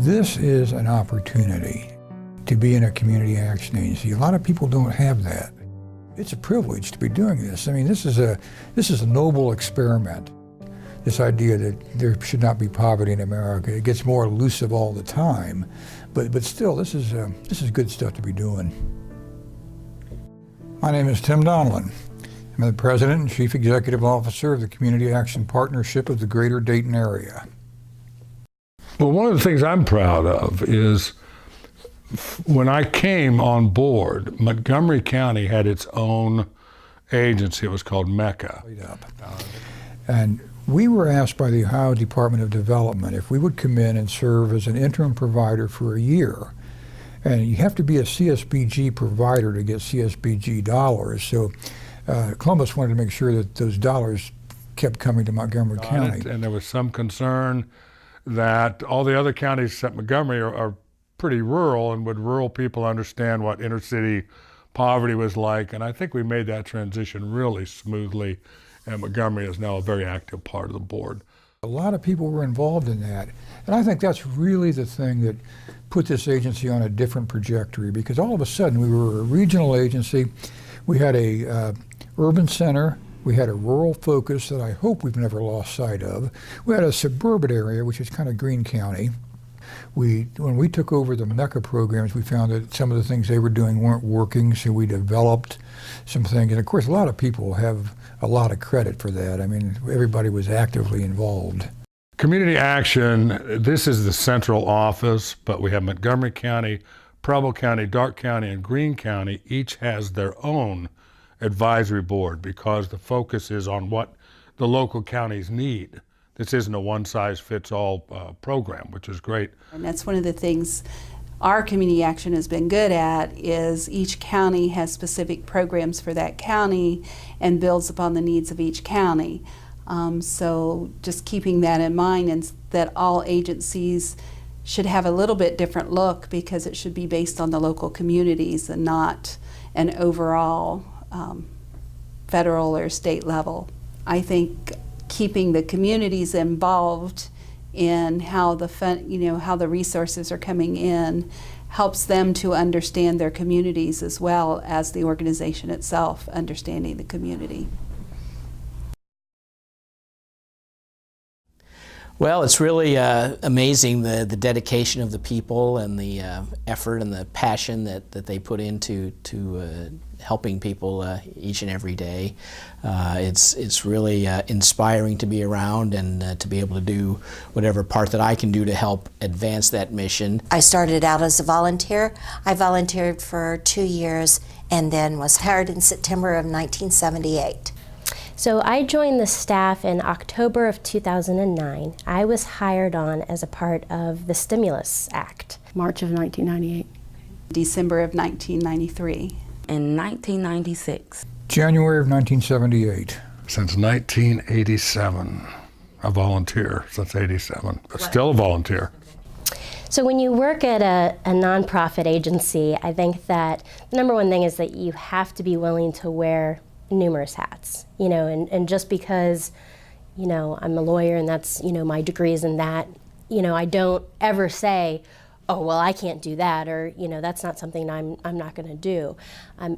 This is an opportunity to be in a community action agency. A lot of people don't have that. It's a privilege to be doing this. I mean, this is a noble experiment. This idea that there should not be poverty in America. It gets more elusive all the time, but still, this is good stuff to be doing. My name is Tim Donlin. I'm the President and Chief Executive Officer of the Community Action Partnership of the Greater Dayton area. Well, one of the things I'm proud of is when I came on board, Montgomery County had its own agency. It was called MECA. And we were asked by the Ohio Department of Development if we would come in and serve as an interim provider for a year. And you have to be a CSBG provider to get CSBG dollars. So Columbus wanted to make sure that those dollars kept coming to Montgomery County. And there was some concern that all the other counties except Montgomery are pretty rural, and would rural people understand what inner city poverty was like? And I think we made that transition really smoothly, and Montgomery is now a very active part of the board. A lot of people were involved in that, and I think that's really the thing that put this agency on a different trajectory, because all of a sudden we were a regional agency. We had a urban center. We had a rural focus that I hope we've never lost sight of. We had a suburban area, which is kind of Greene County. When we took over the MECA programs, we found that some of the things they were doing weren't working, so we developed some things. And of course, a lot of people have a lot of credit for that. I mean, everybody was actively involved. Community Action, this is the central office, but we have Montgomery County, Preble County, Darke County, and Greene County. Each has their own advisory board because the focus is on what the local counties need. This isn't a one-size-fits-all program, which is great. And that's one of the things our community action has been good at, is each county has specific programs for that county and builds upon the needs of each county. So just keeping that in mind, and that all agencies should have a little bit different look, because it should be based on the local communities and not an overall federal or state level. I think keeping the communities involved in how the resources are coming in helps them to understand their communities, as well as the organization itself understanding the community. Well, it's really amazing the dedication of the people and the effort and the passion that they put into helping people each and every day. It's really inspiring to be around and to be able to do whatever part that I can do to help advance that mission. I started out as a volunteer. I volunteered for 2 years and then was hired in September of 1978. So I joined the staff in October of 2009. I was hired on as a part of the Stimulus Act. March of 1998. December of 1993. In 1996. January of 1978. Since 1987, a volunteer since 87, but still a volunteer. So when you work at a nonprofit agency, I think that the number one thing is that you have to be willing to wear numerous hats, and just because, I'm a lawyer and that's, my degree is in that, I don't ever say, oh, well, I can't do that, or, that's not something I'm not going to do.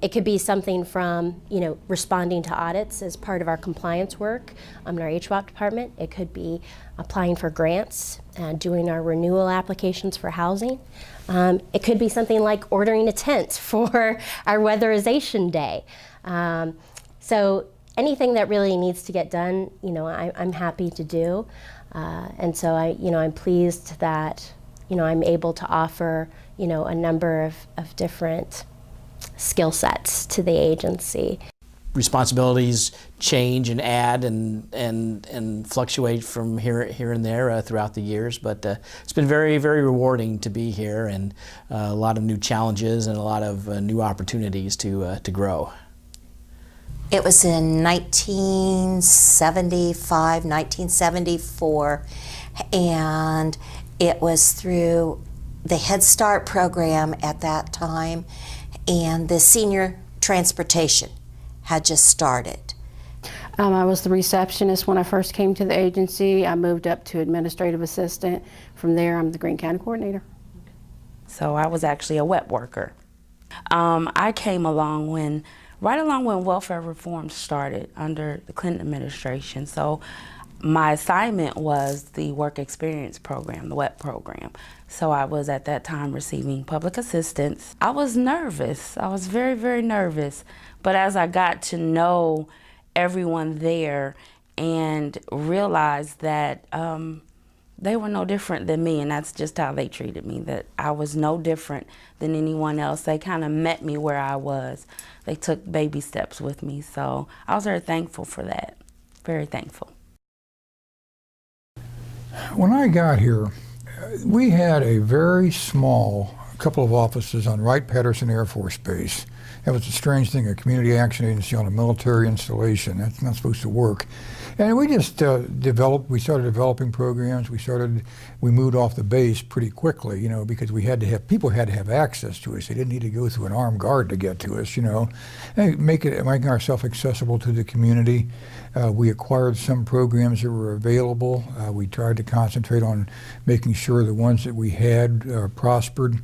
It could be something from, responding to audits as part of our compliance work in our HWAP department. It could be applying for grants and doing our renewal applications for housing. It could be something like ordering a tent for our weatherization day. So anything that really needs to get done, I'm happy to do. And so I'm pleased that, I'm able to offer, a number of different skill sets to the agency. Responsibilities change and add and fluctuate from here and there throughout the years, but it's been very, very rewarding to be here, and a lot of new challenges and a lot of new opportunities to grow. It was in 1975, 1974, and it was through the Head Start program at that time, and the senior transportation had just started. I was the receptionist when I first came to the agency. I moved up to administrative assistant. From there, I'm the Greene County coordinator. So I was actually a web worker. I came along right along when welfare reform started under the Clinton administration. So my assignment was the work experience program, the WEP program. So I was at that time receiving public assistance. I was nervous. I was very, very nervous. But as I got to know everyone there and realized that they were no different than me, and that's just how they treated me, that I was no different than anyone else. They kind of met me where I was. They took baby steps with me. So I was very thankful for that, very thankful. When I got here, we had a very small couple of offices on Wright-Patterson Air Force Base. That was a strange thing, a community action agency on a military installation. That's not supposed to work. And we just we started developing programs. We moved off the base pretty quickly, you know, because people had to have access to us. They didn't need to go through an armed guard to get to us, you know. And making ourselves accessible to the community. We acquired some programs that were available. We tried to concentrate on making sure the ones that we had prospered.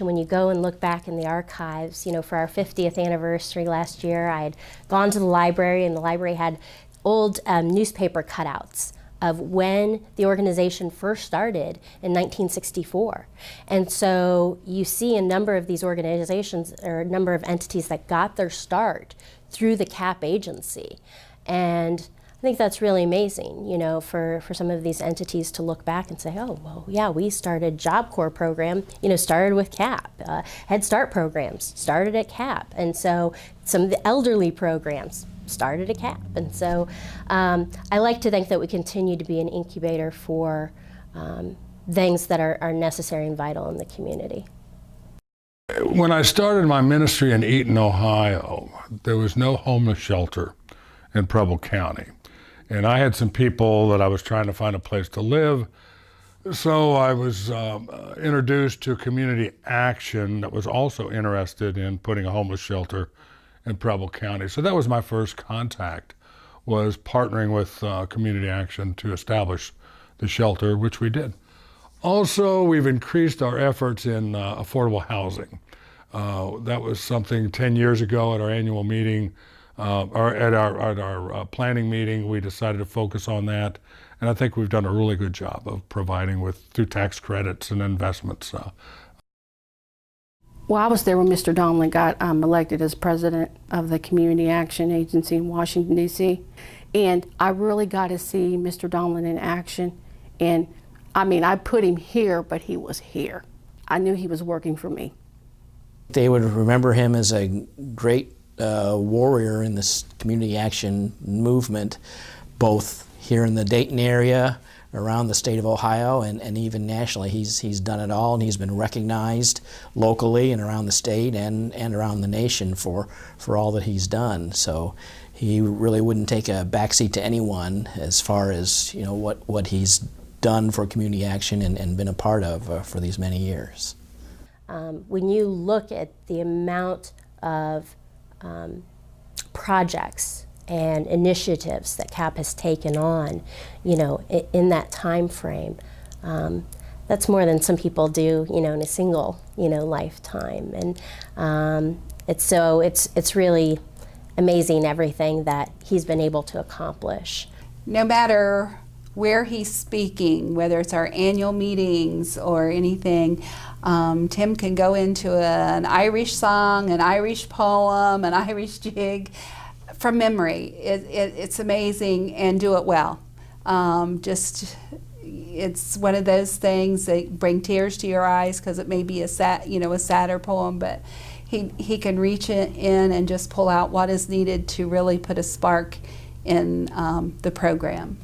When you go and look back in the archives, you know, for our 50th anniversary last year, I had gone to the library, and the library had old newspaper cutouts of when the organization first started in 1964. And so you see a number of these organizations, or a number of entities that got their start through the CAP agency. And I think that's really amazing, you know, for some of these entities to look back and say, oh, well, yeah, we started Job Corps program, you know, started with CAP. Head Start programs started at CAP. And so some of the elderly programs started at CAP. And so I like to think that we continue to be an incubator for things that are necessary and vital in the community. When I started my ministry in Eaton, Ohio, there was no homeless shelter in Preble County. And I had some people that I was trying to find a place to live. So I was introduced to Community Action that was also interested in putting a homeless shelter in Preble County. So that was my first contact, was partnering with Community Action to establish the shelter, which we did. Also, we've increased our efforts in affordable housing. That was something 10 years ago at our annual meeting, or at our planning meeting. We decided to focus on that, and I think we've done a really good job of providing through tax credits and investments. Well, I was there when Mr. Donlin got elected as president of the Community Action Agency in Washington, D.C. And I really got to see Mr. Donlin in action. And I mean, I put him here, but he was here. I knew he was working for me. They would remember him as a great warrior in this community action movement, both here in the Dayton area, around the state of Ohio, and even nationally. He's done it all, and he's been recognized locally and around the state and around the nation for all that he's done. So he really wouldn't take a backseat to anyone as far as, you know, what he's done for community action and been a part of for these many years. When you look at the amount of projects and initiatives that CAP has taken on, you know, in that time frame, that's more than some people do, you know, in a single, you know, lifetime. And it's really amazing everything that he's been able to accomplish. No matter where he's speaking, whether it's our annual meetings or anything, Tim can go into an Irish song, an Irish poem, an Irish jig from memory. It's amazing, and do it well. It's one of those things that bring tears to your eyes, because it may be a sadder poem, but he can reach in and just pull out what is needed to really put a spark in the program.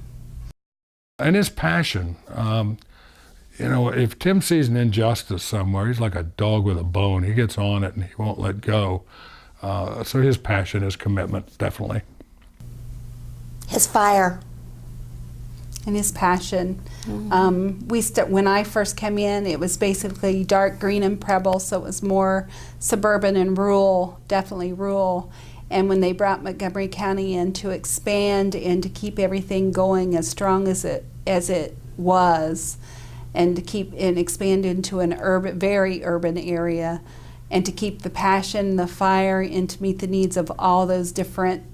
And his passion, you know, if Tim sees an injustice somewhere, he's like a dog with a bone. He gets on it and he won't let go. So his passion, his commitment, definitely. His fire. And his passion. Mm-hmm. When I first came in, it was basically dark green and Preble, so it was more suburban and rural, definitely rural. And when they brought Montgomery County in to expand and to keep everything going as strong as it was, and to keep and expand into an urban, very urban area, and to keep the passion, the fire, and to meet the needs of all those different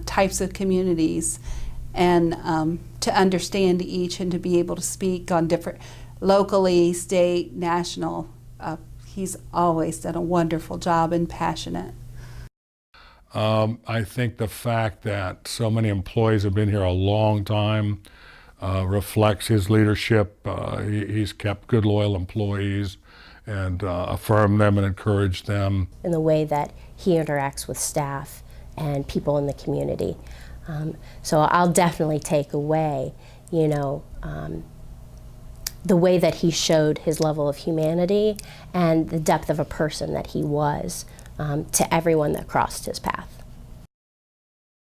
types of communities, and to understand each and to be able to speak on different, locally, state, national. He's always done a wonderful job and passionate. I think the fact that so many employees have been here a long time reflects his leadership. He's kept good, loyal employees and affirmed them and encouraged them. In the way that he interacts with staff and people in the community. So I'll definitely take away, you know, the way that he showed his level of humanity and the depth of a person that he was to everyone that crossed his path.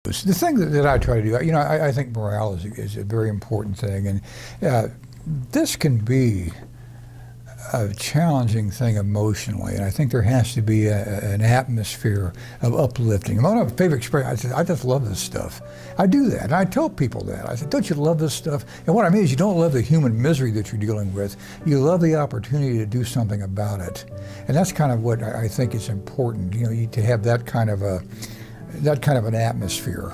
The thing that I try to do, you know, I think morale is a very important thing, and this can be a challenging thing emotionally, and I think there has to be an atmosphere of uplifting. One of my favorite expressions, I just love this stuff. I do that, and I tell people that. I say, don't you love this stuff? And what I mean is you don't love the human misery that you're dealing with. You love the opportunity to do something about it. And that's kind of what I think is important, you know, to have that kind of an atmosphere.